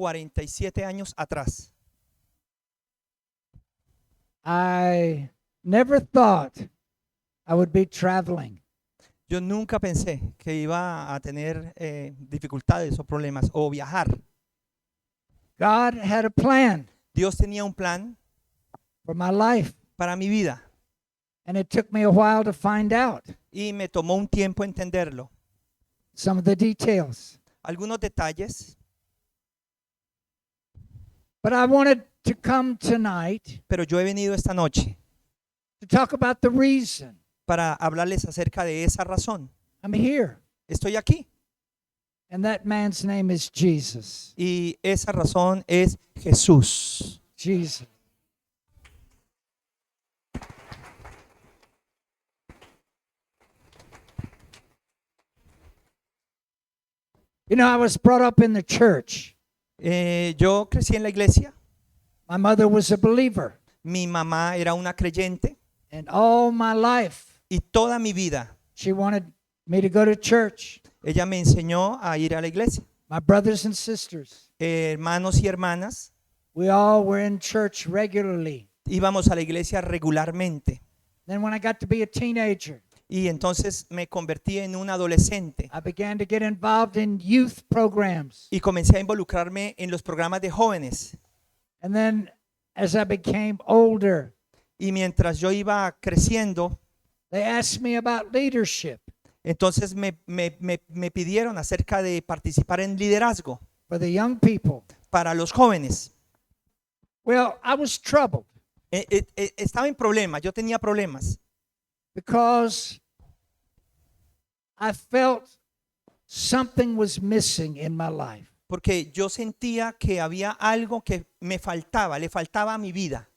47 años atrás. I never thought I would be traveling. Yo nunca pensé que iba a tener dificultades o problemas o viajar. God had a plan Dios tenía un plan for my life, para mi vida and it took me a while to find out y me tomó un tiempo entenderlo. some of the details. Algunos detalles, But I wanted to come tonight pero yo he venido esta noche to talk about the reason para hablarles acerca de esa razón. I'm here. Estoy aquí And that man's name is Jesus. y esa razón es Jesús. Jesus. You know, I was brought up in the church. Yo crecí en la iglesia, My mother was a believer. mi mamá era una creyente And all my life, y toda mi vida she wanted me to go to church. ella me enseñó a ir a la iglesia. My brothers and sisters, Hermanos y hermanas, we all were in church regularly. íbamos a la iglesia regularmente Then when I got to be a teenager, y entonces me convertí en un adolescente I began to get involved in youth programs. y comencé a involucrarme en los programas de jóvenes. And then as I became older, Y mientras yo iba creciendo, they asked me about leadership entonces me pidieron acerca de participar en liderazgo for the young people. para los jóvenes. Well, I was troubled Estaba en problemas, yo tenía problemas, because I felt something was missing in my life. porque yo sentía que había algo que me faltaba, le faltaba a mi vida.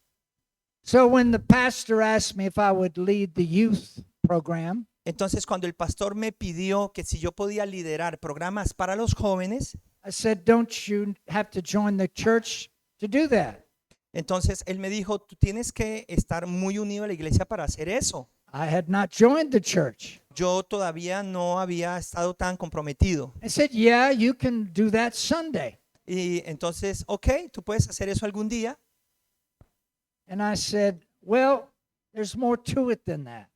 So when the pastor asked me if I would lead the youth program, Entonces cuando el pastor me pidió que si yo podía liderar programas para los jóvenes, I said, "Don't you have to join the church to do that?" entonces él me dijo, tú tienes que estar muy unido a la iglesia para hacer eso. I had not joined the church. Yo todavía no había estado tan comprometido. I said, "Yeah, you can do that Sunday." Y entonces, ok, tú puedes hacer eso algún día. And I said, "Well, there's more to it than that."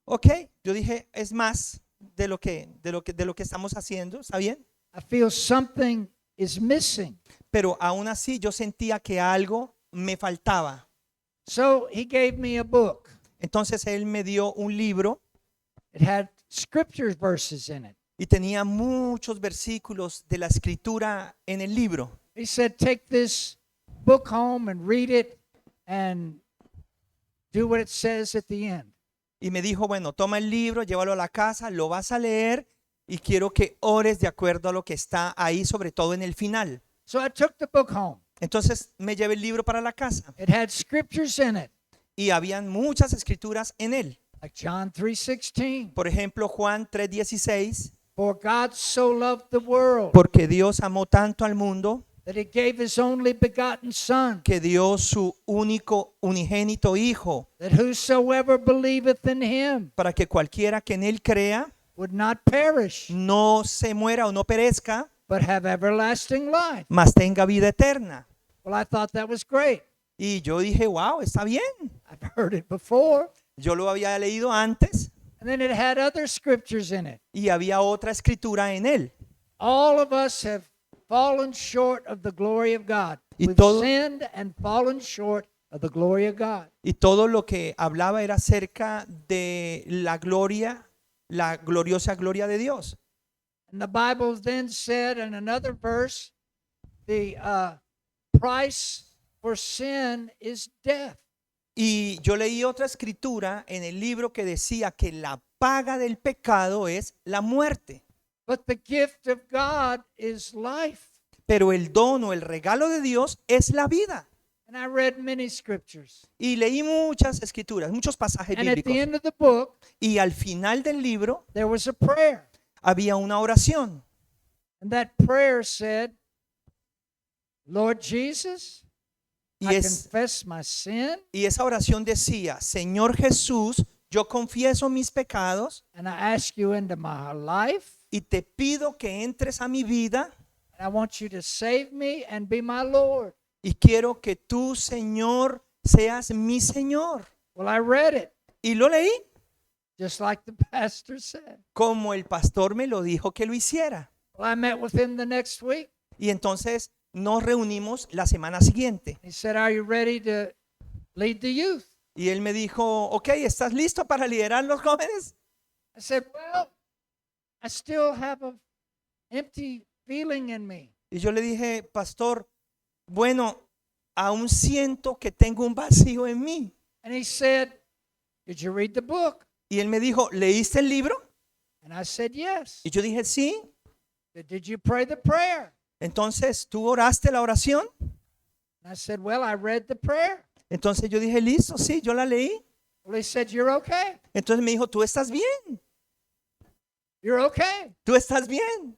Ok, yo dije, es más de lo que estamos haciendo, ¿está bien? I feel something is missing. Pero aún así yo sentía que algo me faltaba. So he gave me a book. Entonces él me dio un libro It had scripture verses in it. y tenía muchos versículos de la escritura en el libro. He said, "Take this book home and read it and do what it says at the end." Y me dijo, bueno, toma el libro, llévalo a la casa, lo vas a leer y quiero que ores de acuerdo a lo que está ahí, sobre todo en el final. So I took the book home. Entonces me llevé el libro para la casa It had scriptures in it, y habían muchas escrituras en él. like John 3:16. Por ejemplo, Juan 3:16, For God so loved the world porque Dios amó tanto al mundo that he gave his only begotten Son, que dio su único unigénito hijo that whosoever believeth in him para que cualquiera que en él crea would not perish, no se muera o no perezca, but have everlasting life. mas tenga vida eterna. Well, I thought that was great. Y yo dije, wow, está bien. I've heard it before. Yo lo había leído antes And then it had other scriptures in it. y había otra escritura en él. All of us have fallen short of the glory of God. Y We've todo- sinned and fallen short of the glory of God. Y todo lo que hablaba era acerca de la gloria, la gloriosa gloria de Dios. And the Bible then said in another verse, the price for sin is death. Y yo leí otra escritura en el libro que decía que la paga del pecado es la muerte, But the gift of God is life. pero el don o el regalo de Dios es la vida. And I read many scriptures. Y leí muchas escrituras, muchos pasajes And at the bíblicos. end of the book, Y al final del libro there was a prayer. había una oración. And that prayer said, Lord Jesus, Y, I es, confess my sin y esa oración decía, Señor Jesús, yo confieso mis pecados and I ask you into my life. y te pido que entres a mi vida And I want you to save me and be my Lord. y quiero que tú, Señor, seas mi Señor. Well, I read it, Y lo leí just like the pastor said. como el pastor me lo dijo que lo hiciera. Well, I met with him the next week. Y entonces nos reunimos la semana siguiente. He said, "Are you ready to lead the youth?" Y él me dijo, ok, ¿estás listo para liderar los jóvenes? I said, "Well, I still have a empty feeling in me." Y yo le dije, pastor, bueno, aún siento que tengo un vacío en mí. And he said, "Did you read the book?" Y él me dijo, ¿leíste el libro? And I said, "Yes." Y yo dije, sí. Did you pray the prayer? Entonces, ¿tú oraste la oración? And I said, "Well, I read the prayer." Entonces yo dije, listo, sí, yo la leí. Well, he said, "You're okay. Entonces me dijo, tú estás bien, You're okay. tú estás bien.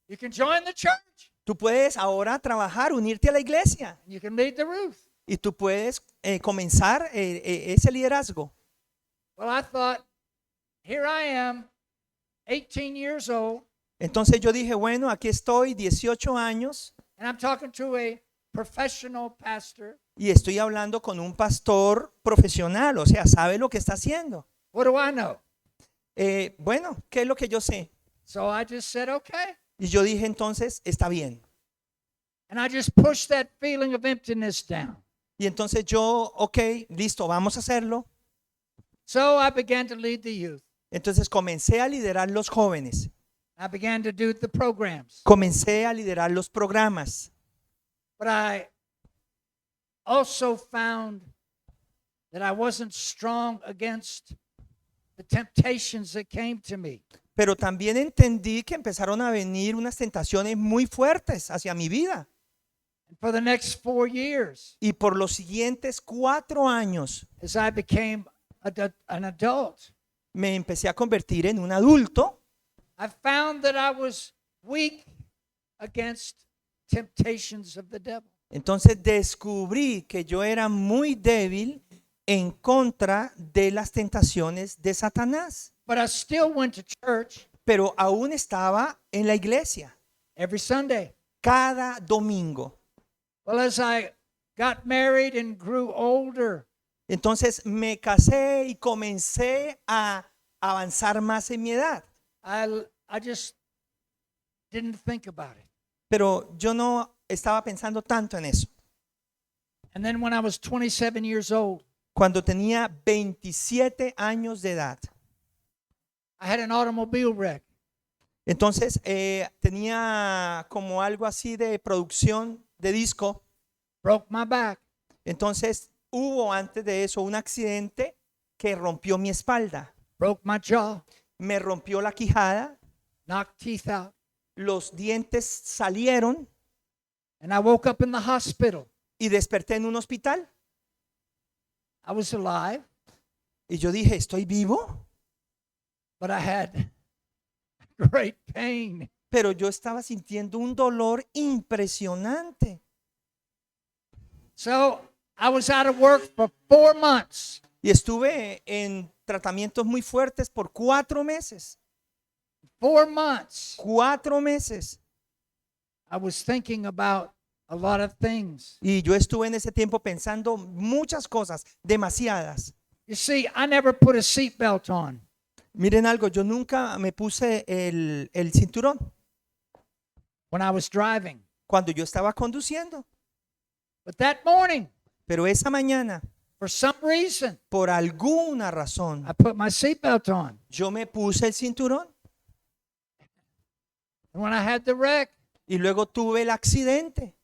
You can join the church. Tú puedes ahora trabajar, unirte a la iglesia. You can lead the youth." Y tú puedes comenzar ese liderazgo. Well, I thought, here I am, 18 years old, Entonces yo dije, bueno, aquí estoy, 18 años, and I'm talking to a professional pastor. y estoy hablando con un pastor profesional, o sea, sabe lo que está haciendo. What do I know? Bueno, ¿qué es lo que yo sé? So I just said, okay. Y yo dije, entonces, está bien. And I just pushed that feeling of emptiness down. Y entonces yo, ok, listo, vamos a hacerlo. So I began to lead the youth. Entonces comencé a liderar los jóvenes, I began to do the programs. comencé a liderar los programas, But I also found that I wasn't strong against the temptations that came to me. pero también entendí que empezaron a venir unas tentaciones muy fuertes hacia mi vida. And for the next 4 years, Y por los siguientes 4 años as I became an adult, me empecé a convertir en un adulto. I found that I was weak against temptations of the devil. Entonces descubrí que yo era muy débil en contra de las tentaciones de Satanás. But I still went to church Pero aún estaba en la iglesia every Sunday. cada domingo. Well, as I got married and grew older, Entonces me casé y comencé a avanzar más en mi edad. I just didn't think about it. Pero yo no estaba pensando tanto en eso. And then when I was 27 years old, Cuando tenía 27 años de edad, I had an automobile wreck. entonces tenía como algo así de producción de disco. Broke my back. Entonces hubo antes de eso un accidente que rompió mi espalda, Broke my jaw. me rompió la quijada, Knocked teeth out. los dientes salieron And I woke up in the hospital. y desperté en un hospital. I was alive, Y yo dije, ¿estoy vivo? but I had great pain. Pero yo estaba sintiendo un dolor impresionante. So I was out of work for 4 months. Y estuve en tratamientos muy fuertes por 4 meses. 4 months. 4 meses. I was thinking about a lot of things. Y yo estuve en ese tiempo pensando muchas cosas, demasiadas. You see, I never put a seatbelt on. Miren algo, yo nunca me puse el cinturón When I was driving. cuando yo estaba conduciendo. But that morning, Pero esa mañana, for some reason, por alguna razón, I put my seatbelt on. yo me puse el cinturón And when I had the wreck, y luego tuve el accidente.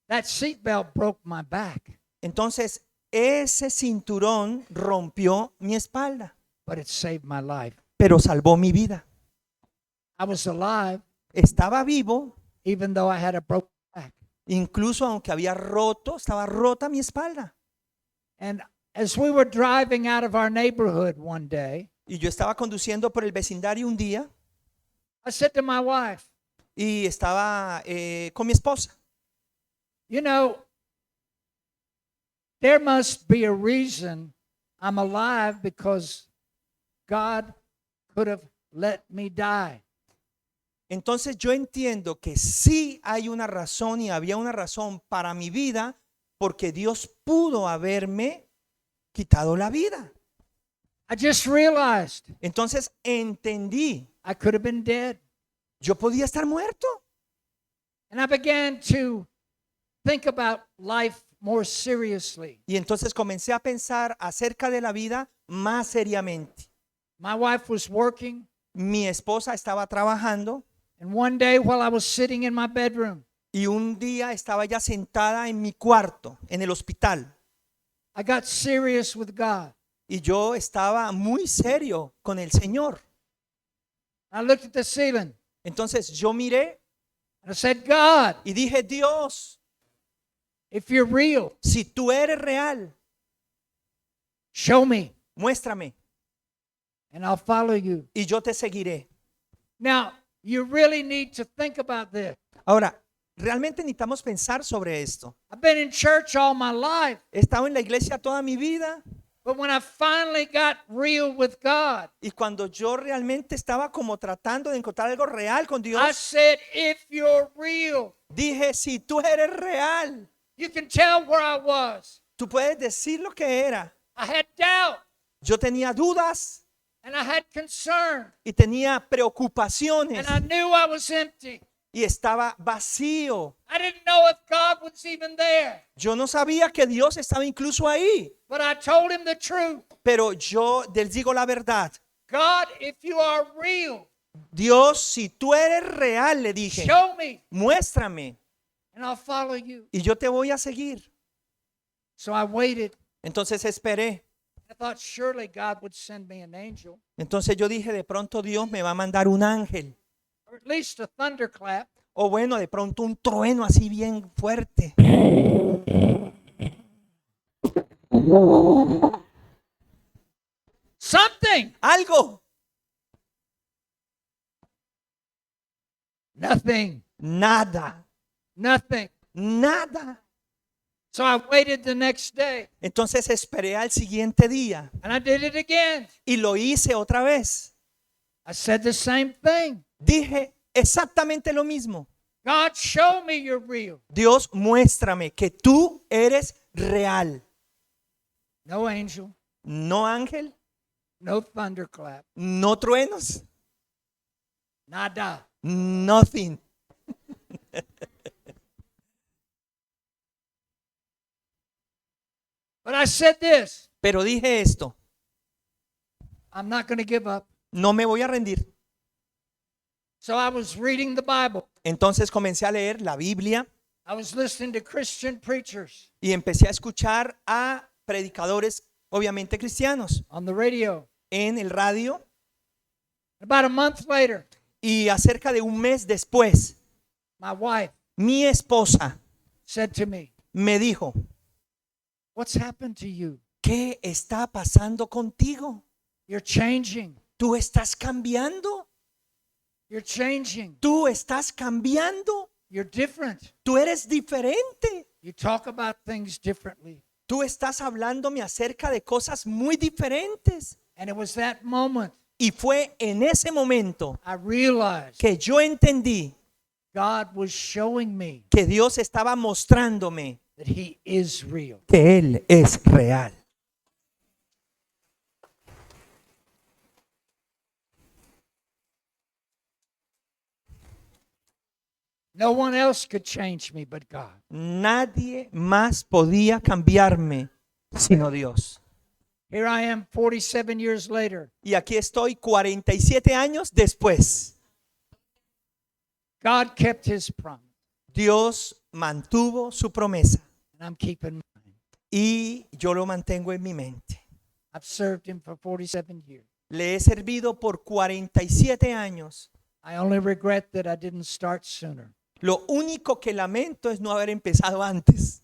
that seatbelt broke my back, Entonces, ese cinturón rompió mi espalda, but it saved my life. pero salvó mi vida. I was alive Estaba vivo, even though I had a broken back. incluso aunque estaba rota mi espalda. And as we were driving out of our neighborhood one day, Y yo estaba conduciendo por el vecindario un día I said to my wife, y estaba con mi esposa. you know, there must be a reason I'm alive because God could have let me die. Entonces yo entiendo que sí hay una razón y había una razón para mi vida porque Dios pudo haberme quitado la vida. I just realized Entonces entendí, I could have been dead. yo podía estar muerto. And I began to think about life more seriously. Y entonces comencé a pensar acerca de la vida más seriamente. My wife was working, Mi esposa estaba trabajando and one day while I was sitting in my bedroom, y un día estaba ya sentada en mi cuarto, en el hospital. I got serious with God. Y yo estaba muy serio con el Señor. I looked at the ceiling Entonces yo miré and I said, God, y dije, Dios, if you're real, si tú eres real, show me muéstrame and I'll follow you. y yo te seguiré. Now, you really need to think about this. Ahora, realmente necesitamos pensar sobre esto. I've been in church all my life, He estado en la iglesia toda mi vida but when I finally got real with God, y cuando yo realmente estaba como tratando de encontrar algo real con I Dios, said, if you're real, dije, si tú eres real, you can tell where I was. tú puedes decir lo que era. I had doubt Yo tenía dudas and I had concern y tenía preocupaciones and I knew I was empty. y estaba vacío. I didn't know if God was even there, Yo no sabía que Dios estaba incluso ahí, but I told him the truth. pero yo les digo la verdad. God, if you are real, Dios, si tú eres real, le dije, show me muéstrame and I'll follow you. y yo te voy a seguir. So I waited. Entonces esperé. I thought surely God would send me an angel Entonces yo dije, de pronto Dios me va a mandar un ángel. or at least a thunderclap. O bueno, de pronto un trueno así bien fuerte. Something. Algo. Nothing. Nada. Nothing. Nada. So I waited the next day Entonces esperé al siguiente día and I did it again. y lo hice otra vez. I said the same thing. Dije exactamente lo mismo. God, show me you're real. Dios, muéstrame que tú eres real. No angel, No ángel, no thunderclap, no truenos, nada. nothing. But I said this, Pero dije esto, I'm not going to give up. no me voy a rendir. So I was reading the Bible. Entonces comencé a leer la Biblia I was listening to Christian preachers y empecé a escuchar a predicadores, obviamente cristianos, on the radio. en el radio. About a month later, Y acerca de un mes después, my wife mi esposa said to me, me dijo, what's happened to you? ¿qué está pasando contigo? You're changing. ¿Tú estás cambiando? You're changing. ¿Tú estás cambiando? You're different. ¿Tú eres diferente? You talk about things differently. Tú estás hablándome acerca de cosas muy diferentes. And it was that moment Y fue en ese momento I realized que yo entendí God was showing me que Dios estaba mostrándome that He is real. que Él es real. No one else could change me but God. Nadie más podía cambiarme sino Dios. Here I am 47 years later. Y aquí estoy 47 años después. God kept His promise, Dios mantuvo su promesa and I'm keeping mine. y yo lo mantengo en mi mente. I've served Him for 47 years. Le he servido por 47 años. I only regret that I didn't start sooner. Lo único que lamento es no haber empezado antes.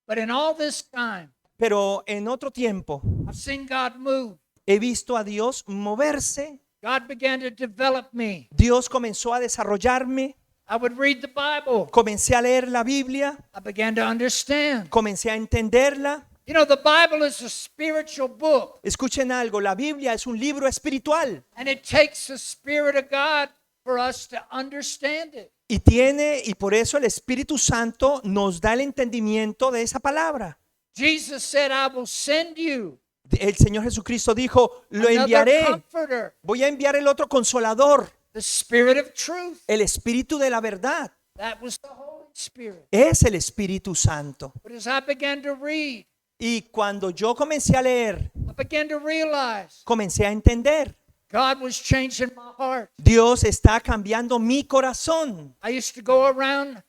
But in all this time, Pero en otro tiempo I've seen God move. he visto a Dios moverse. God began to develop me. Dios comenzó a desarrollarme. I would read the Bible. Comencé a leer la Biblia. I began to understand. Comencé a entenderla. You know, the Bible is a spiritual book, Escuchen algo, la Biblia es un libro espiritual and it takes the Spirit of God for us to understand it. Y por eso el Espíritu Santo nos da el entendimiento de esa palabra. Jesus said, I will send you El Señor Jesucristo dijo, lo another enviaré. comforter, Voy a enviar el otro consolador, the Spirit of truth. el Espíritu de la verdad. That was the Holy Spirit. Es el Espíritu Santo. But as I began to read, Y cuando yo comencé a leer, I began to realize comencé a entender. God was changing my heart. Dios está cambiando mi corazón. I used to go around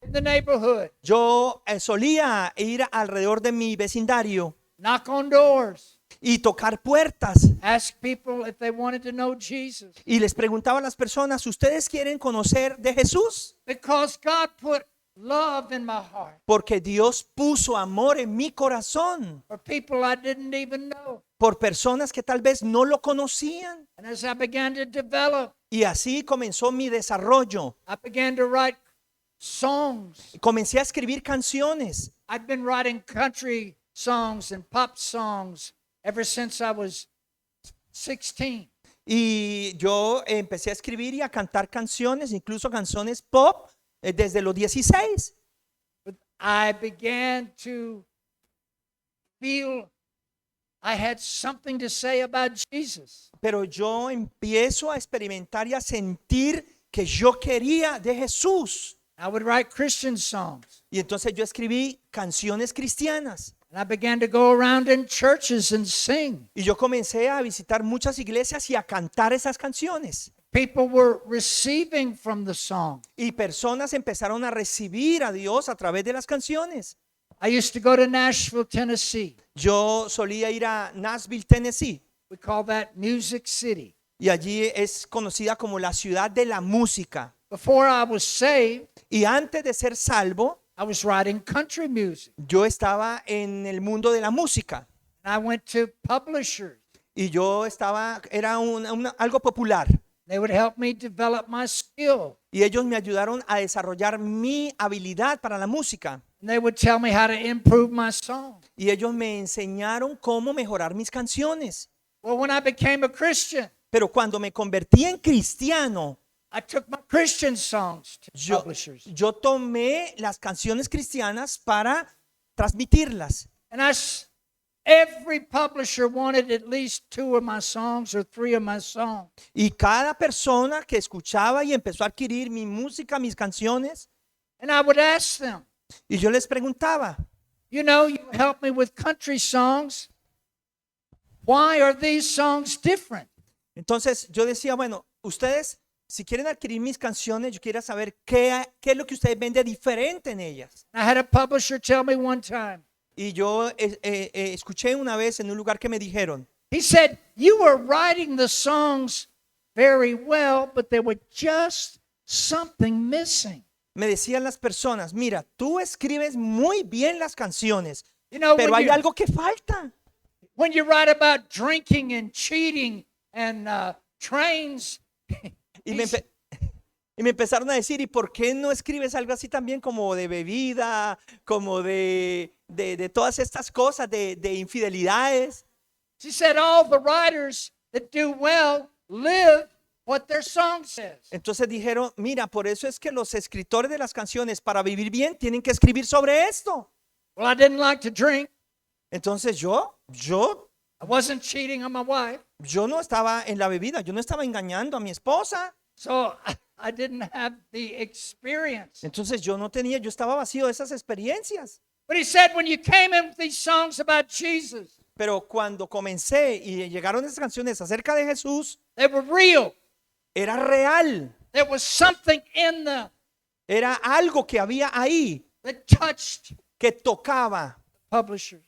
in the neighborhood, Yo solía ir alrededor de mi vecindario knock on doors, y tocar puertas. ask people if they wanted to know Jesus. Y les preguntaba a las personas, ¿ustedes quieren conocer de Jesús? Because God put love in my heart Porque Dios puso amor en mi corazón for people I didn't even know. por personas que tal vez no lo conocían. And as I began to develop, Y así comenzó mi desarrollo. I began to write songs. Comencé a escribir canciones. I'd been writing country songs and pop songs ever since I was 16. Y yo empecé a escribir y a cantar canciones, incluso canciones pop, desde los 16. But I began to feel I had something to say about Jesus. Pero yo empiezo a experimentar y a sentir que yo quería de Jesús. I would write Christian songs. Y entonces yo escribí canciones cristianas. And I began to go around in churches and sing. Y yo comencé a visitar muchas iglesias y a cantar esas canciones. People were receiving from the song. Y personas empezaron a recibir a Dios a través de las canciones. I used to go to Nashville, Tennessee. Yo solía ir a Nashville, Tennessee. We call that Music City. Y allí es conocida como la ciudad de la música. Before I was saved, Y antes de ser salvo, I was writing country music. yo estaba en el mundo de la música. And I went to publishers. Y yo estaba, era algo popular. They would help me develop my skill. Y ellos me ayudaron a desarrollar mi habilidad para la música. And they would tell me how to improve my song. Y ellos me enseñaron cómo mejorar mis canciones. Well, when I became a Christian, Pero cuando me convertí en cristiano, I took my Christian songs to yo, publishers. yo tomé las canciones cristianas para transmitirlas. And every publisher wanted at least 2 of my songs or 3 of my songs. Y cada persona que escuchaba y empezó a adquirir mi música, mis canciones, And I would ask them, y yo les preguntaba, you know, you help me with country songs. Why are these songs different? entonces yo decía, bueno, ustedes, si quieren adquirir mis canciones, yo quiero saber qué es lo que ustedes ven de diferente en ellas. I had a publisher tell me one time, Y yo escuché una vez en un lugar que me dijeron, he said, you were writing the songs very well, but there was just something missing. me decían las personas, mira, tú escribes muy bien las canciones, You know, pero hay algo que falta. when you write about drinking and cheating and trains, Y me empezaron a decir, ¿y por qué no escribes algo así también como de bebida, como de todas estas cosas, de infidelidades? she said, all the writers that do well live what their song says. Entonces dijeron, mira, por eso es que los escritores de las canciones, para vivir bien, tienen que escribir sobre esto. Well, I didn't like to drink. Entonces I wasn't cheating on my wife. yo no estaba en la bebida, yo no estaba engañando a mi esposa. So I didn't have the experience. Entonces yo estaba vacío de esas experiencias. But he said, when you came in with these songs about Jesus, Pero cuando comencé y llegaron esas canciones acerca de Jesús, they were real. era real. There was something in them Era algo que había ahí that touched que tocaba publishers.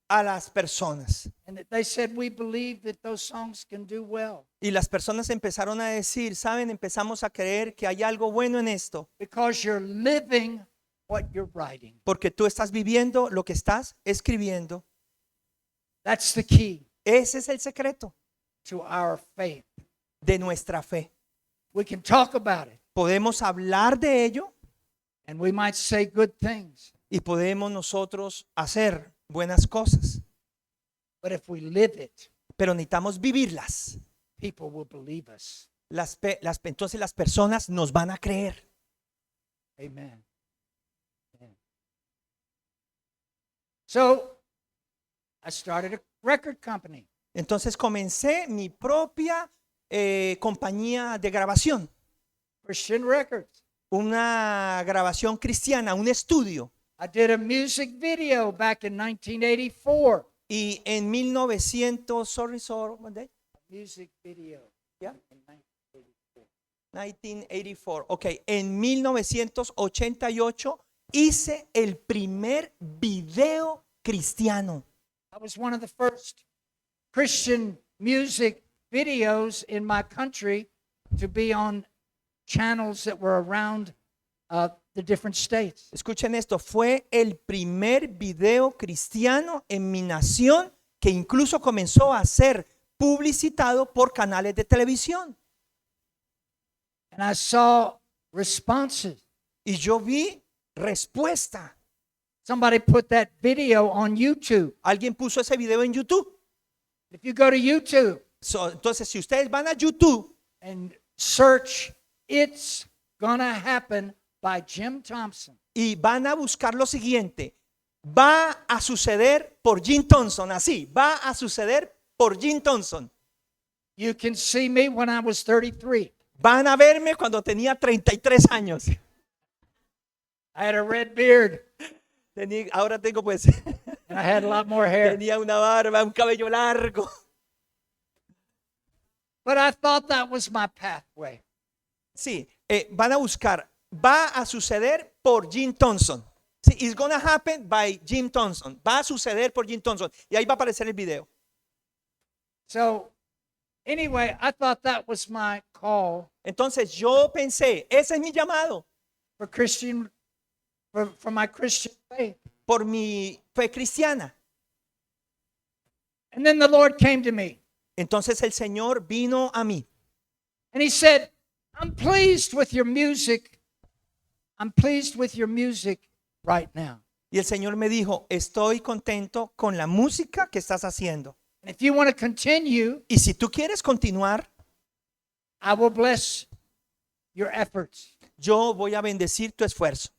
a las personas. And that they said, we believe that those songs can do well Y las personas empezaron a decir, ¿saben? Empezamos a creer que hay algo bueno en esto, because you're living what you're writing. porque tú estás viviendo lo que estás escribiendo. That's the key Ese es el secreto to our faith. de nuestra fe. We can talk about it Podemos hablar de ello and we might say good things, y podemos nosotros hacer buenas cosas, but if we live it, pero necesitamos vivirlas. people will believe us. entonces las personas nos van a creer. Amen. Amen. So I started a record company. Entonces comencé mi propia compañía de grabación, Christian Records. una grabación cristiana, un estudio. I did a music video back in 1984. Y en 1900, what day? Music video. Yeah. In 1984. 1984. Ok, en 1988 hice el primer video cristiano. I was one of the first Christian music videos in my country to be on channels that were around the different states. Escuchen esto, fue el primer video cristiano en mi nación que incluso comenzó a ser publicitado por canales de televisión. And I saw responses. Y yo vi respuesta. Somebody put that video on YouTube. Alguien puso ese video en YouTube. If you go to YouTube Entonces, si ustedes van a YouTube and search It's Gonna Happen by Jim Thompson, y van a buscar lo siguiente, va a suceder por Jim Thompson, así, va a suceder por Jim Thompson. you can see me when I was 33. Van a verme cuando tenía 33 años. I had a red beard Ahora tengo pues, and I had a lot more hair. tenía una barba, un cabello largo. But I thought that was my pathway. Sí, van a buscar, va a suceder por Jim Thompson. Sí, it's gonna happen by Jim Thompson. Va a suceder por Jim Thompson. Y ahí va a aparecer el video. So, anyway, I thought that was my call Entonces yo pensé, ese es mi llamado for my Christian faith. por mi fe cristiana. And then the Lord came to me Entonces el Señor vino a mí and He said, I'm pleased with your music. I'm pleased with your music right now. y el Señor me dijo, estoy contento con la música que estás haciendo. And if you want to continue, Y si tú quieres continuar, I will bless your efforts. yo voy a bendecir tu esfuerzo.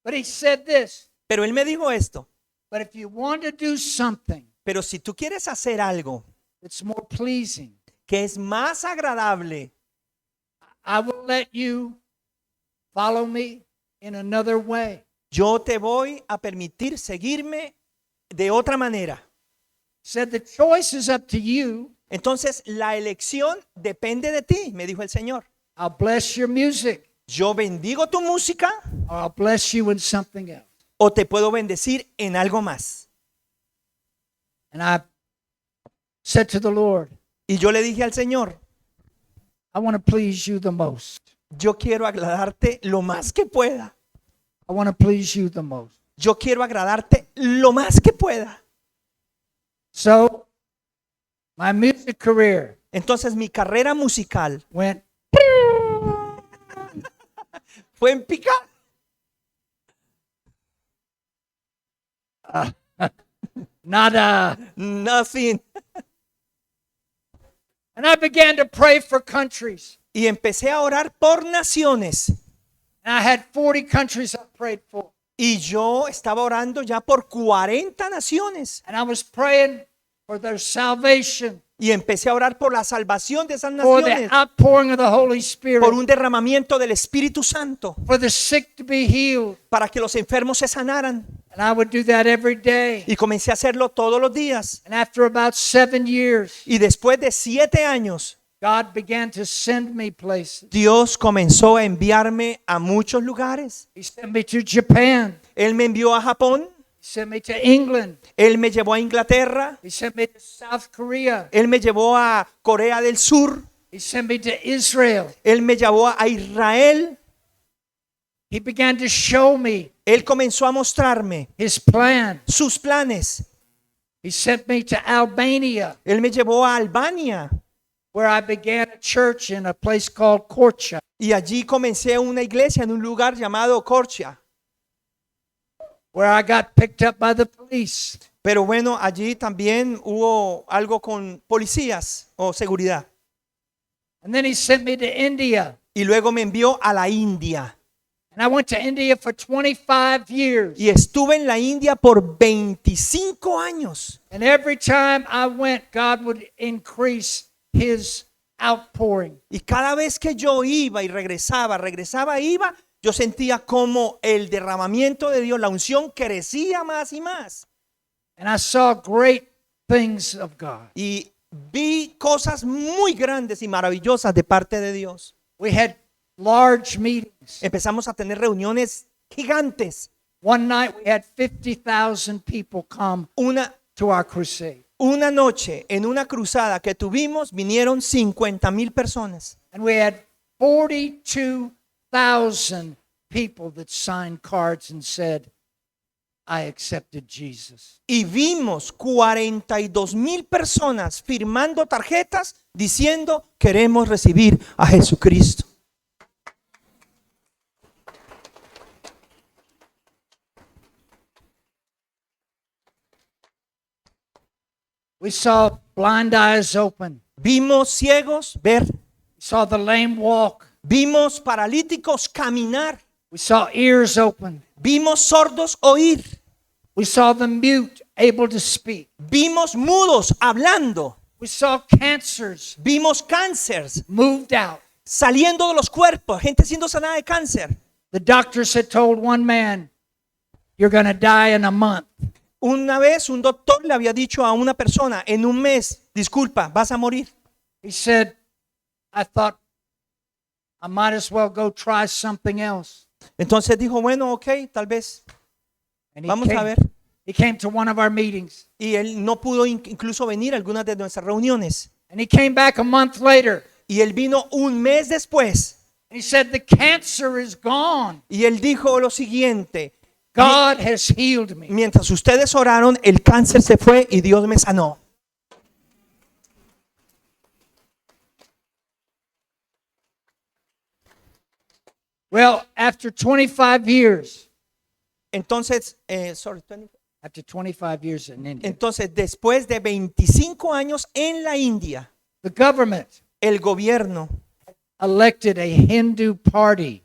But He said this, Pero Él me dijo esto, but if you want to do something pero si tú quieres hacer algo that's more pleasing, que es más agradable, I will let you follow me in another way. yo te voy a permitir seguirme de otra manera. Said the choice is up to you. Entonces la elección depende de ti, me dijo el Señor. I'll bless your music, Yo bendigo tu música or I'll bless you in something else. o te puedo bendecir en algo más. And I said to the Lord, Y yo le dije al Señor, I want to please you the most. yo quiero agradarte lo más que pueda. I want to please you the most. Yo quiero agradarte lo más que pueda. So, my music career Entonces mi carrera musical went, fue en picar. nada. Nothing. And I began to pray for countries. Y empecé a orar por naciones. And I had 40 countries I prayed for. Y yo estaba orando ya por 40 naciones. And I was praying for their salvation, Y empecé a orar por la salvación de esas for the naciones. outpouring of the Holy Spirit, Por un derramamiento del Espíritu Santo. for the sick to be healed. Para que los enfermos se sanaran. And I would do that every day. Y comencé a hacerlo todos los días. And after about 7 years, Y después de 7 años, God began to send me places. Dios comenzó a enviarme a muchos lugares. He sent me to Japan. Él me envió a Japón. He sent me to England. Él me llevó a Inglaterra. He sent me to South Korea. Él me llevó a Corea del Sur. He sent me to Israel. Él me llevó a Israel. He began to show me Él comenzó a mostrarme his plan. sus planes. He sent me to Albania, Él me llevó a Albania. where I began a church in a place called Korcha. Y allí comencé una iglesia en un lugar llamado Korcha. Where I got picked up by the police. Pero bueno, allí también hubo algo con policías o seguridad. And then he sent me to India. Y luego me envió a la India. And I went to India for 25 years. Y estuve en la India por 25 años. And every time I went, God would increase his outpouring. Y cada vez que yo iba y regresaba, iba, yo sentía como el derramamiento de Dios, la unción crecía más y más. And I saw great things of God. Y vi cosas muy grandes y maravillosas de parte de Dios. We had large meetings. Empezamos a tener reuniones gigantes. One night we had 50,000 people come to our crusade. Una noche en una cruzada que tuvimos vinieron 50,000 personas. And we had 42,000 people that signed cards and said, I accepted Jesus. Y vimos 42,000 personas firmando tarjetas diciendo queremos recibir a Jesucristo. We saw blind eyes open. Vimos ciegos ver, We saw the lame walk. vimos paralíticos caminar, We saw ears open. vimos sordos oír, We saw the mute able to speak. vimos mudos hablando, We saw cancers vimos cánceres moved out. saliendo de los cuerpos, gente siendo sanada de cáncer. The doctors had told one man, you're going to die in a month. Una vez un doctor le había dicho a una persona, en un mes, disculpa, vas a morir. He said, I thought I might as well go try something else. Entonces dijo, bueno, ok, tal vez, And vamos a ver. he came to one of our meetings. Y él no pudo incluso venir a algunas de nuestras reuniones. And he came back a month later. Y él vino un mes después. He said, the cancer is gone. Y él dijo lo siguiente, God has healed me. mientras ustedes oraron, el cáncer se fue y Dios me sanó. Well, after 25 years, Entonces, after 25 years in India, entonces, después de 25 años en la India, the government el gobierno, elected a Hindu party.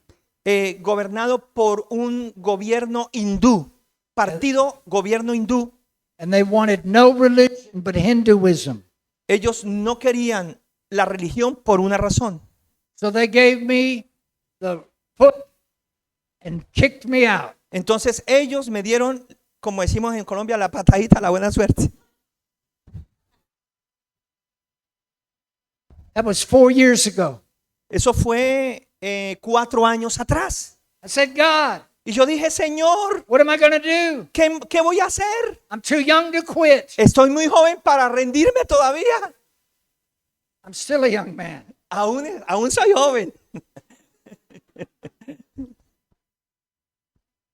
gobernado por un gobierno hindú, partido gobierno hindú, And they wanted no religion but Hinduism. ellos no querían la religión por una razón. So they gave me the foot and kicked me out. Entonces ellos me dieron, como decimos en Colombia, la patadita, la buena suerte. That was 4 years ago. Eso fue 4 años atrás. I said, God, Y yo dije, Señor, what am I going to do? ¿qué voy a hacer? I'm too young to quit. Estoy muy joven para rendirme todavía. I'm still a young man. Aún soy joven.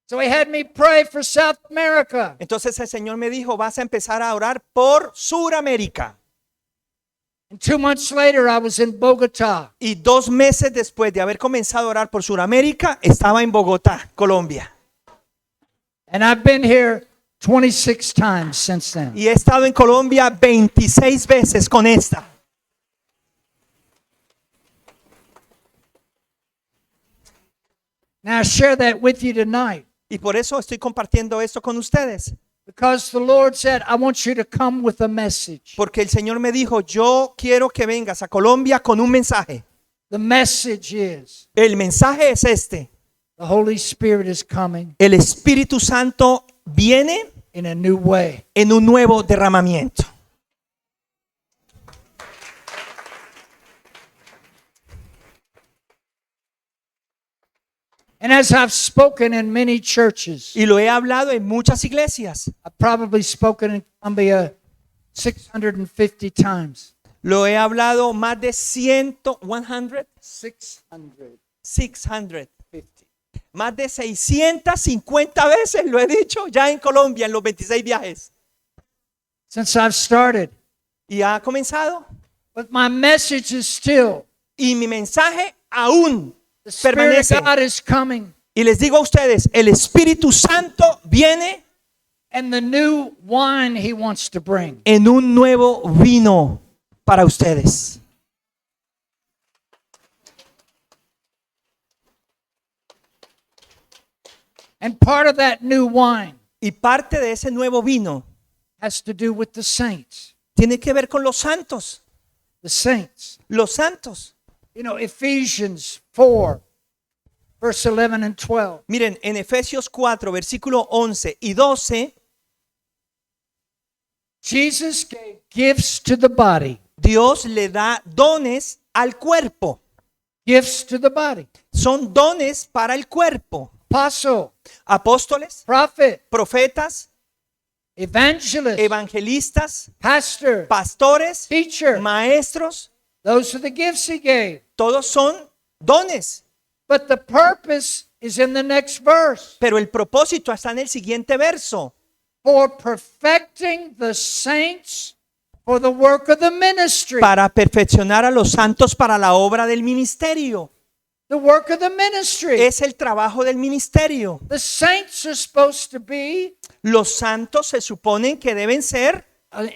So he had me pray for South America. Entonces el Señor me dijo, vas a empezar a orar por Suramérica. And 2 months later, I was in Bogota. Y 2 meses después de haber comenzado a orar por Suramérica, estaba en Bogotá, Colombia. And I've been here 26 times since then. Y he estado en Colombia 26 veces con esta. Now I share that with you tonight Y por eso estoy compartiendo esto con ustedes. because the Lord said, I want you to come with a message. Porque el Señor me dijo, yo quiero que vengas a Colombia con un mensaje. The message is El mensaje es este. the Holy Spirit is coming El Espíritu Santo viene in a new way. en un nuevo derramamiento. And as I've spoken in many churches, Y lo he hablado en muchas iglesias. I've probably spoken in Colombia 650 times. Lo he hablado más de 600, 650. más de 650 veces lo he dicho ya en Colombia en los 26 viajes. Since I've started. Y ha comenzado. But my message is still, Y mi mensaje aún the Spirit of permanece. God is coming. Y les digo a ustedes, el Espíritu Santo viene And the new wine he wants to bring en un nuevo vino para ustedes. And part of that new wine Y parte de ese nuevo vino has to do with the saints. tiene que ver con los santos. The saints. Los santos. You know, Ephesians 4, verse 11 and 12. Miren, en Efesios 4, versículo 11 y 12, Jesus gave gifts to the body. Dios le da dones al cuerpo. Gifts to the body. Son dones para el cuerpo. Apostle, Apóstoles, prophet, profetas, evangelist, evangelistas, pastor, pastores, teacher. maestros, Those are the gifts he gave. todos son dones. But the purpose is in the next verse. Pero el propósito está en el siguiente verso. For perfecting the saints for the work of the ministry. Para perfeccionar a los santos para la obra del ministerio. The work of the ministry. Es el trabajo del ministerio. The saints are supposed to be Los santos se suponen que deben ser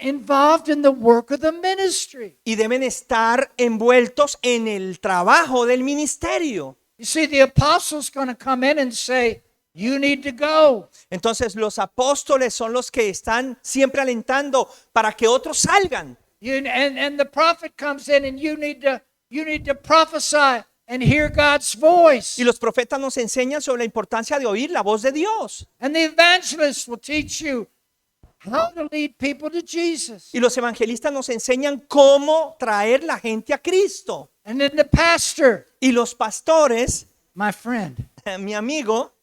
involved in the work of the ministry. y deben estar envueltos en el trabajo del ministerio. You see, the apostles going to come in and say, you need to go. Entonces los apóstoles son los que están siempre alentando para que otros salgan. And the prophet comes in and you need to prophesy and hear God's voice. Y los profetas nos enseñan sobre la importancia de oír la voz de Dios. And the evangelists will teach you how to lead people to Jesus. Y los evangelistas nos enseñan cómo traer la gente a Cristo. And then the pastor, Y los pastores, my friend, mi amigo,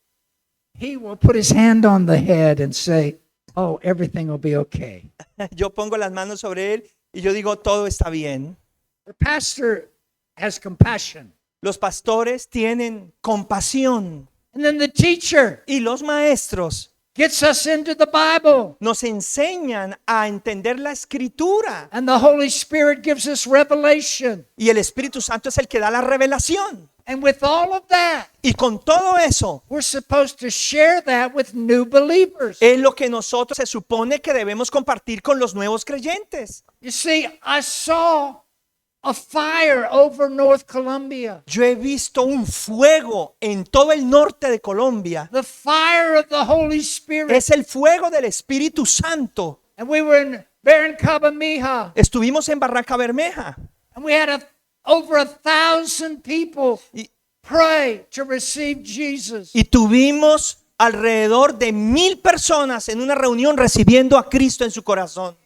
he will put his hand on the head and say, oh, everything will be okay. yo pongo las manos sobre él y yo digo, todo está bien. The pastor has compassion. Los pastores tienen compasión. And then the teacher Y los maestros gets us into the Bible. nos enseñan a entender la escritura. And the Holy Spirit gives us revelation. Y el Espíritu Santo es el que da la revelación. And with all of that, Y con todo eso, we're supposed to share that with new believers. es lo que nosotros se supone que debemos compartir con los nuevos creyentes. You see, I saw a fire over North Colombia. Yo he visto un fuego en todo el norte de Colombia. The fire of the Holy Spirit. Es el fuego del Espíritu Santo. And we were in Barrancabermeja. Estuvimos en Barranca Bermeja And we had over 1,000 people y, pray to receive Jesus. y tuvimos alrededor de 1,000 personas en una reunión recibiendo a Cristo en su corazón.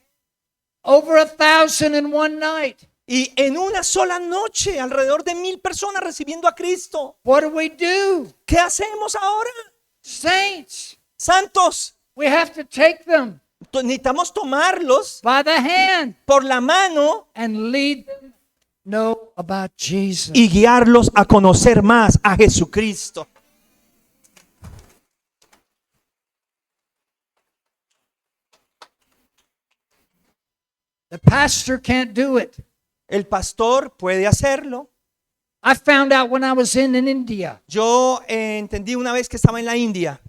Over 1,000 in one night. Y en una sola noche, alrededor de 1,000 personas recibiendo a Cristo. What do we do? ¿Qué hacemos ahora? Saints, Santos, we have to take them necesitamos tomarlos by the hand por la mano and lead them know about Jesus. y guiarlos a conocer más a Jesucristo. The pastor can't do it. El pastor puede hacerlo. I found out when I was in India. Yo entendí una vez que estaba en la India.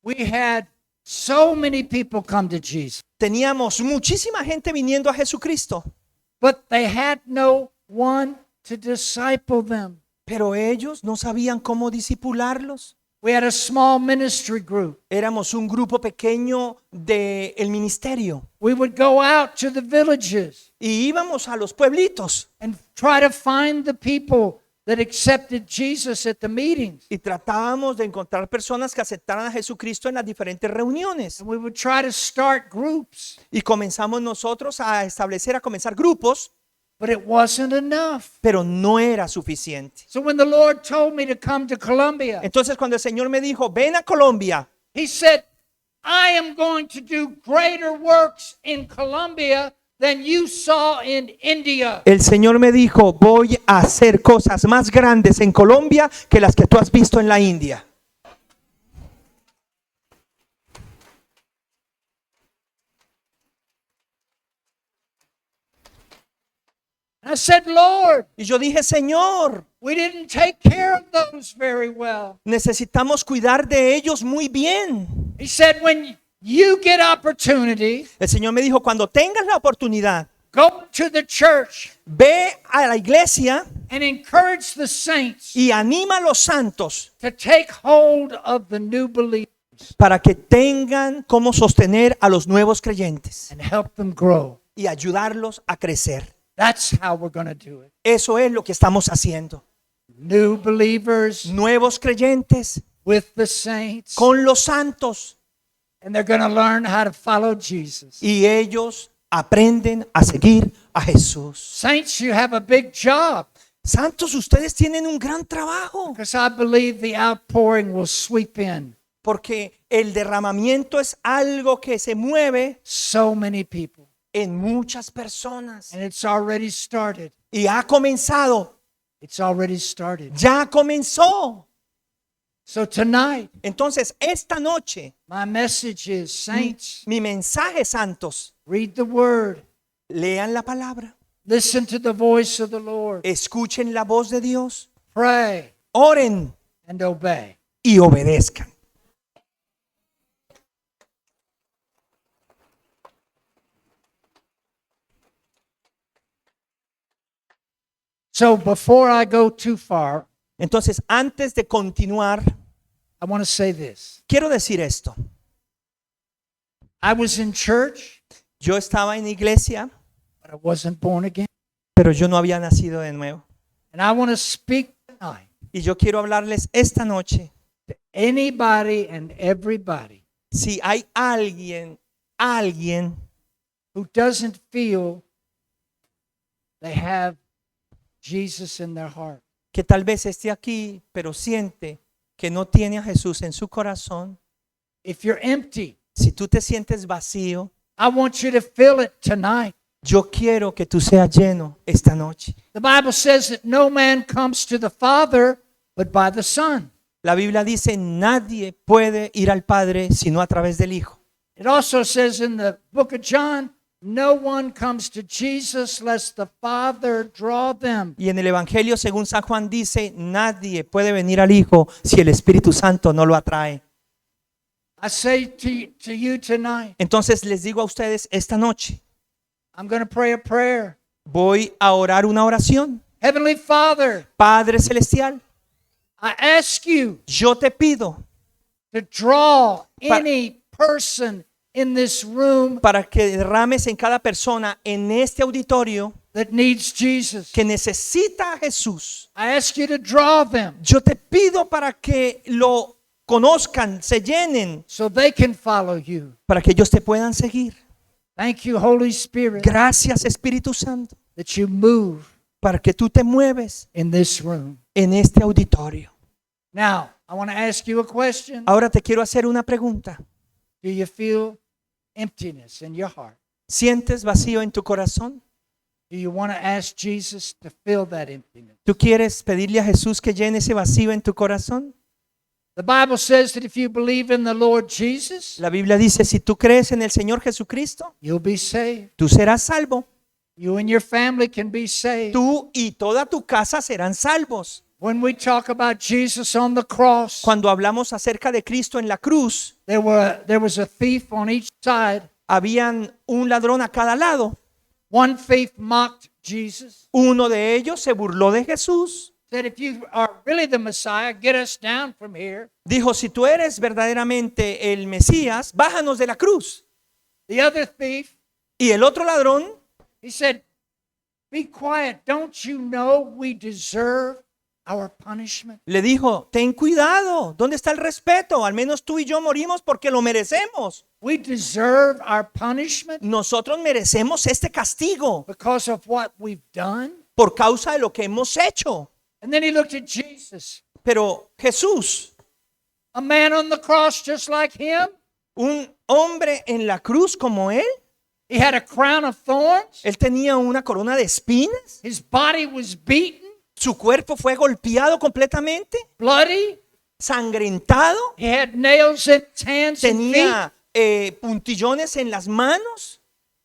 We had so many people come to Jesus, Teníamos muchísima gente viniendo a Jesucristo, but they had no one to disciple them. pero ellos no sabían cómo discipularlos. We had a small ministry group. Éramos un grupo pequeño del ministerio We would go out to the villages y íbamos a los pueblitos and try to find the people that accepted Jesus at the meetings. y tratábamos de encontrar personas que aceptaran a Jesucristo en las diferentes reuniones. And we would try to start groups, Y comenzamos nosotros a comenzar grupos, but it wasn't enough. pero no era suficiente. So when the Lord told me to come to Colombia, Entonces cuando el Señor me dijo, ven a Colombia, He said, I am going to do greater works in Colombia than you saw in India. el Señor me dijo, voy a hacer cosas más grandes en Colombia que las que tú has visto en la India. I said, Lord, Y yo dije, Señor, we didn't take care of those very well. necesitamos cuidar de ellos muy bien. He said, when you get opportunity, El Señor me dijo, cuando tengas la oportunidad, Go to the church Ve a la iglesia and encourage the saints y anima a los santos to take hold of the new believers para que tengan cómo sostener a los nuevos creyentes and help them grow. y ayudarlos a crecer. That's how we're going to do it. Eso es lo que estamos haciendo. New believers Nuevos creyentes with the saints, con los santos, and they're going to learn how to follow Jesus. y ellos aprenden a seguir a Jesús. Saints, you have a big job Santos, ustedes tienen un gran trabajo, because I believe the outpouring will sweep in porque el derramamiento es algo que se mueve so many people, en muchas personas and it's already started. y ha comenzado, It's already started. ya comenzó. So tonight, Entonces, esta noche, my message is, saints, mi mensaje, santos, read the word, lean la palabra, listen to the voice of the Lord, escuchen la voz de Dios, pray, oren and obey. y obedezcan. So before I go too far, Entonces, antes de continuar, I want to say this. quiero decir esto. I was in church, Yo estaba en iglesia, but I wasn't born again. pero yo no había nacido de nuevo. And I want to speak tonight Y yo quiero hablarles esta noche. to anybody and everybody Si hay alguien who doesn't feel they have Jesus in their heart. que tal vez esté aquí, pero siente que no tiene a Jesús en su corazón, If you're empty, si tú te sientes vacío, I want you to feel it tonight. yo quiero que tú seas lleno esta noche. The Bible says that no man comes to the Father but by the Son. La Biblia dice, nadie puede ir al Padre sino a través del Hijo. It also says in the book of John, no one comes to Jesus lest the Father draw them. Y en el Evangelio, según San Juan dice, nadie puede venir al Hijo si el Espíritu Santo no lo atrae. I say to you tonight, Entonces les digo a ustedes esta noche, I'm going to pray a prayer. voy a orar una oración. Heavenly Father, Padre Celestial, I ask you yo te pido to draw any person in this room para que derrames en cada persona en este auditorio that needs Jesus. que necesita a Jesús. I ask you to draw them Yo te pido para que lo conozcan, se llenen, so they can follow you. para que ellos te puedan seguir. Thank you, Holy Spirit, Gracias, Espíritu Santo, that you move para que tú te mueves in this room. en este auditorio. Now, I want to ask you a question. Ahora te quiero hacer una pregunta. Do you feel emptiness in your heart? ¿Sientes vacío en tu corazón? Do you want to ask Jesus to fill that emptiness? ¿Tú quieres pedirle a Jesús que llene ese vacío en tu corazón? The Bible says that if you believe in the Lord Jesus, La Biblia dice, si tú crees en el Señor Jesucristo, you'll be saved. tú serás salvo. You and your family can be saved. Tú y toda tu casa serán salvos. When we talk about Jesus on the cross, Cuando hablamos acerca de Cristo en la cruz, there was a thief on each side. habían un ladrón a cada lado. One thief mocked Jesus, Uno de ellos se burló de Jesús. said, if you are really the Messiah, get us down from here. Dijo, si tú eres verdaderamente el Mesías, bájanos de la cruz. The other thief, Y el otro ladrón he said, be quiet. Don't you know we deserve our punishment? le dijo, ten cuidado, ¿dónde está el respeto? Al menos tú y yo morimos porque lo merecemos. We deserve our punishment Nosotros merecemos este castigo because of what we've done. por causa de lo que hemos hecho. And then he looked at Jesus, Pero Jesús, a man on the cross just like him. un hombre en la cruz como él, He had a crown of thorns. él tenía una corona de espinas, His body was beaten, su cuerpo fue golpeado completamente, bloody. sangrentado, He had nails in his hands and feet. tenía puntillones en las manos,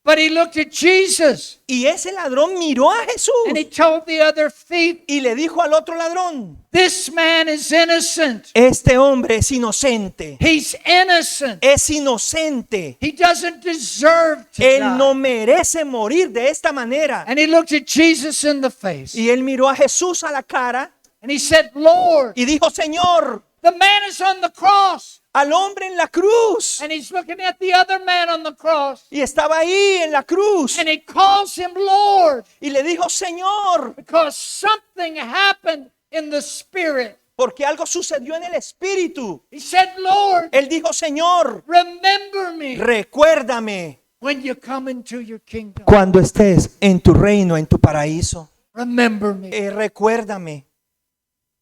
But he looked at Jesus Y ese ladrón miró a Jesús and he told the other thief, y le dijo al otro ladrón, this man is innocent. este hombre es inocente, He's innocent. es inocente. He doesn't deserve to Él no die. merece morir de esta manera. And he looked at Jesus in the face Y él miró a Jesús a la cara and he said, Lord, y dijo, Señor, the man is on the cross. al hombre en la cruz. And he's looking at the other man on the cross. Y estaba ahí en la cruz. And he calls him Lord Y le dijo, Señor, because something happened in the spirit. porque algo sucedió en el espíritu. He said, Lord, Él dijo, Señor, remember me recuérdame when you come into your kingdom. cuando estés en tu reino, en tu paraíso. Remember me. Recuérdame.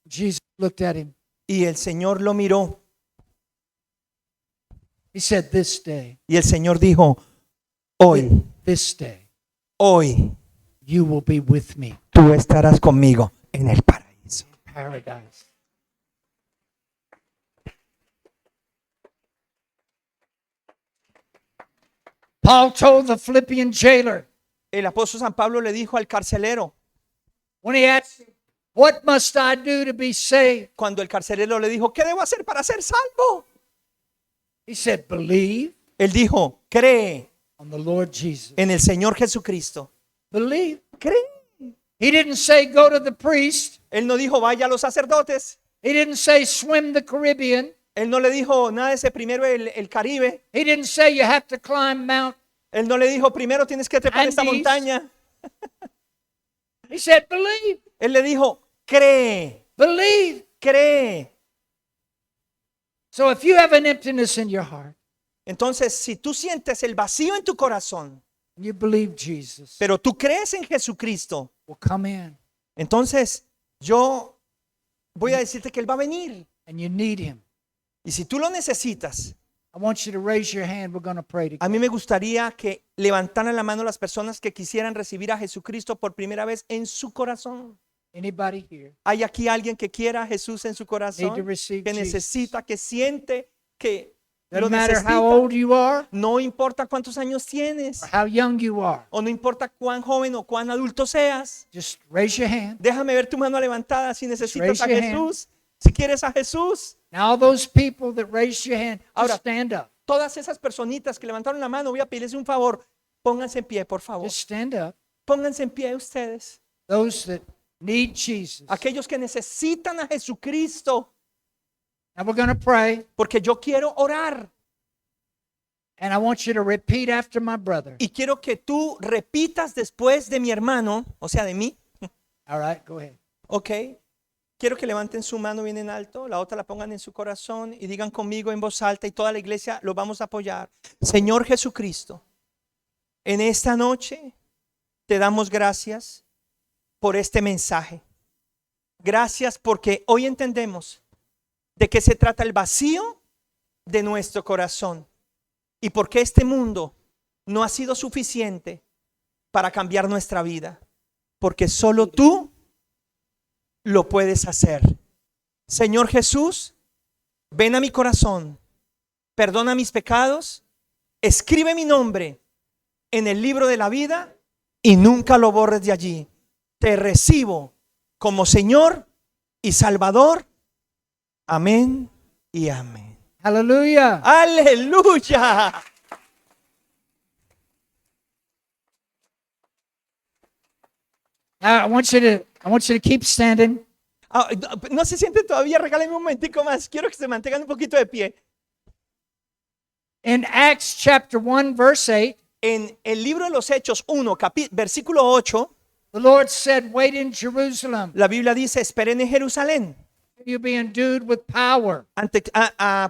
Jesus looked at him. Y el Señor lo miró. He said, this day, Y el Señor dijo, hoy, this day, hoy, you will be with me. tú estarás conmigo en el paraíso. Paradise. Paul told the Philippian jailer El apóstol San Pablo le dijo al carcelero, when he asked him, what must I do to be saved? cuando el carcelero le dijo, ¿qué debo hacer para ser salvo? He said, believe Él dijo, cree on the Lord Jesus. en el Señor Jesucristo. Believe. Cree. He didn't say go to the priest. Él no dijo, vaya a los sacerdotes. He didn't say swim the Caribbean. Él no le dijo, nada de ese primero el Caribe. He didn't say you have to climb Mount. Él no le dijo, primero tienes que trepar esta Andes. montaña. He said, believe. Él le dijo, cree, Believe. cree. So if you have an emptiness in your heart, Entonces, si tú sientes el vacío en tu corazón, and you believe Jesus pero tú crees en Jesucristo, will come in entonces yo voy a decirte que Él va a venir. and you need him, Y si tú lo necesitas, I want you to raise your hand. We're going to pray a together. mí me gustaría que levantaran la mano las personas que quisieran recibir a Jesucristo por primera vez en su corazón. Anybody here ¿Hay aquí alguien que quiera a Jesús en su need to corazón? receive Que Jesus? necesita, que siente que lo Doesn't matter necesita. how old you are No importa cuántos años tienes, or how young you are. o no importa cuán joven o cuán adulto seas. Just raise your hand. Déjame ver tu mano levantada si necesitas raise a your Jesús, si quieres a Jesús. Now, all those people that raised your hand, Ahora- just stand up. Todas esas personitas que levantaron la mano, voy a pedirles un favor. Pónganse en pie, por favor. Just stand up. Pónganse en pie ustedes. Those that need Jesus. Aquellos que necesitan a Jesucristo, Now we're going to pray, porque yo quiero orar and I want you to repeat after my brother. y quiero que tú repitas después de mi hermano, o sea, de mí. All right, go ahead. Ok. Quiero que levanten su mano bien en alto, la otra la pongan en su corazón y digan conmigo en voz alta y toda la iglesia lo vamos a apoyar. Señor Jesucristo, en esta noche te damos gracias por este mensaje. Gracias porque hoy entendemos de qué se trata el vacío de nuestro corazón y porque este mundo no ha sido suficiente para cambiar nuestra vida, porque solo tú lo puedes hacer. Señor Jesús, ven a mi corazón, perdona mis pecados, escribe mi nombre en el libro de la vida y nunca lo borres de allí. Te recibo como Señor y Salvador. Amén y amén. Hallelujah. Aleluya. Now, I want you to keep standing. Ah, no se siente todavía, regálenme un momentico más. Quiero que se mantengan un poquito de pie. In Acts chapter 1, verse 8, En el libro de los Hechos 1, versículo 8, the Lord said, wait in Jerusalem. la Biblia dice, esperen en Jerusalén You be endued with power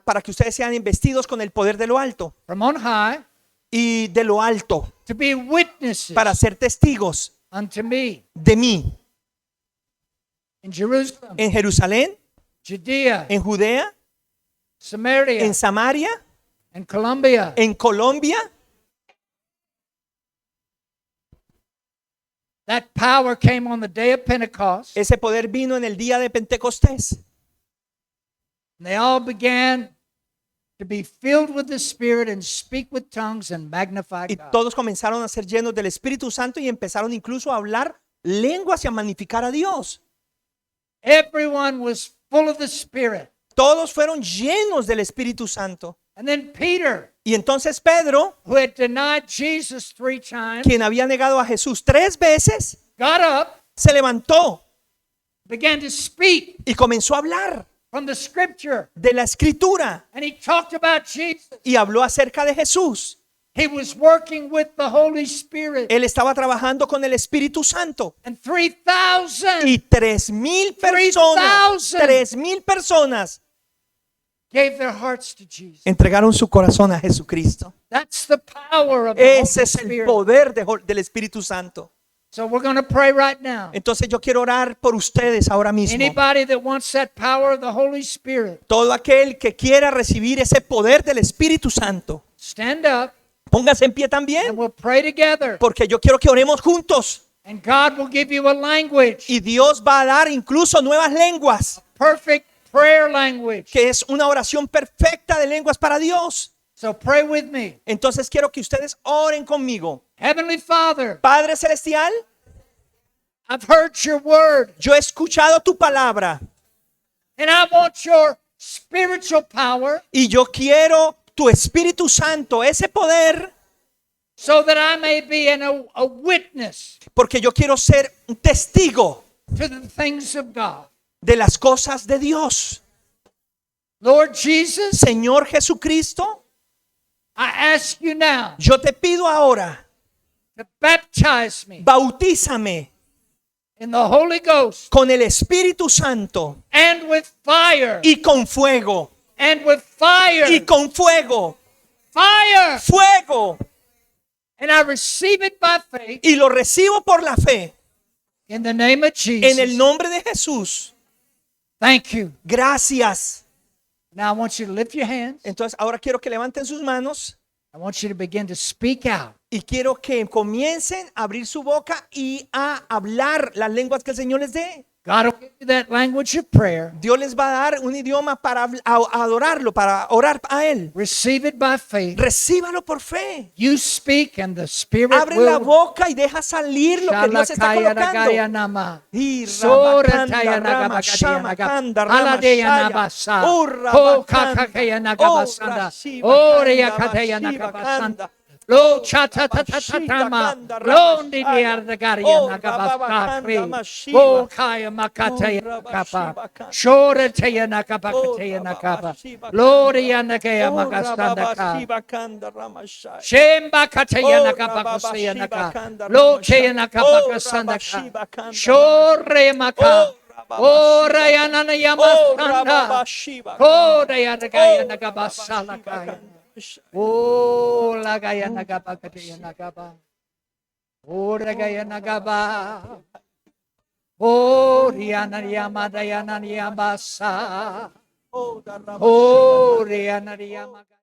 para que ustedes sean investidos con el poder de lo alto from on high y de lo alto to be witnesses para ser testigos unto me de mí in Jerusalem, en Jerusalén, Judea, en Judea, Samaria, en Samaria, and Colombia. en Colombia. That power came on the day of Pentecost. Ese poder vino en el día de Pentecostés. And they all began to be filled with the Spirit and speak with tongues and magnify Y God. todos comenzaron a ser llenos del Espíritu Santo y empezaron incluso a hablar lenguas y a magnificar a Dios. Everyone was full of the Spirit. Todos fueron llenos del Espíritu Santo. And then Peter, Y entonces Pedro, who had denied Jesus 3 times, quien había negado a Jesús 3 veces, got up, se levantó began to speak y comenzó a hablar from the Scripture. de la Escritura And he talked about Jesus. y habló acerca de Jesús. He was working with the Holy Spirit. Él estaba trabajando con el Espíritu Santo. And 3,000 Y 3,000 personas, 3,000 3,000 personas gave their hearts to Jesus. entregaron su corazón a Jesucristo. That's the power of the Ese Holy es el Spirit. poder del Espíritu Santo. So we're going to pray right now. Entonces yo quiero orar por ustedes ahora mismo. Anybody that wants that power of the Holy Spirit, Todo aquel que quiera recibir ese poder del Espíritu Santo, stand up póngase en pie and también, we'll pray together. porque yo quiero que oremos juntos. And God will give you a language, Y Dios va a dar incluso nuevas lenguas, perfect prayer language. que es una oración perfecta de lenguas para Dios. So pray with me. Entonces quiero que ustedes oren conmigo. Heavenly Father, Padre Celestial, I've heard your word, yo he escuchado tu palabra and I want your spiritual power y yo quiero tu Espíritu Santo, ese poder, so that I may be a witness porque yo quiero ser un testigo to the things of God. de las cosas de Dios. Lord Jesus, Señor Jesucristo, I ask you now yo te pido ahora, to baptize me bautízame in the Holy Ghost con el Espíritu Santo and with fire y con fuego, and with fire, y con fuego, fire, fuego, and I receive it by faith y lo recibo por la fe in the name of en el Jesus. nombre de Jesús. Thank you. Gracias. Now I want you to lift your hands. Entonces ahora quiero que levanten sus manos I want you to begin to speak out. y quiero que comiencen a abrir su boca y a hablar las lenguas que el Señor les dé. God will give you that language of prayer. Dios les va a dar un idioma para adorarlo, para orar a Él. Receive it by faith. Recíbalo por fe. You speak and the Spirit Abre la will. boca y deja salir lo que Dios está Shalakaya colocando. Ragaya Nama. Y Sorataya rabacanda, rama, Nagabakaya shama, Nagab. kanda, rama, Aladeya shaya. Nabasa. Oh, Ko rabacanda. Kakakaya Oh, Nagabasanda. rashiba, Oreya kanda, Kataya bashiba, Nagabasanda. kanda. Lo chata tata Bashida, tama. kanda, Lo rama, ndi shaya. diaragaria Oh, Nagabasa. rababakanda, mashiba. Ko kaya makataya Oh, Nakapa. rabashiba, kanda. Shorataya Nakapakataya Oh, Nakapa. rababashiba, Loria Nakaya Oh, Makasanda Ka. rababashiba, kanda, rama, shaya. Shemba kataya Oh, nakapakusaya naka. rababashiba, Lo kanda, chaya rama, nakapakasanda oh, rabashiba, ka. kanda, Shore maka. Oh, rababashiba, O rayana na Oh, yamasanda. rababashiba, Ko raya nagaya Oh, nagabasala rababashiba, kaya. kanda. O lagaya nagapakataya nagaba. O ragaya nagaba. O riyana yamadayana yamasa. Oh, da rabashiba. O riyana yamaga.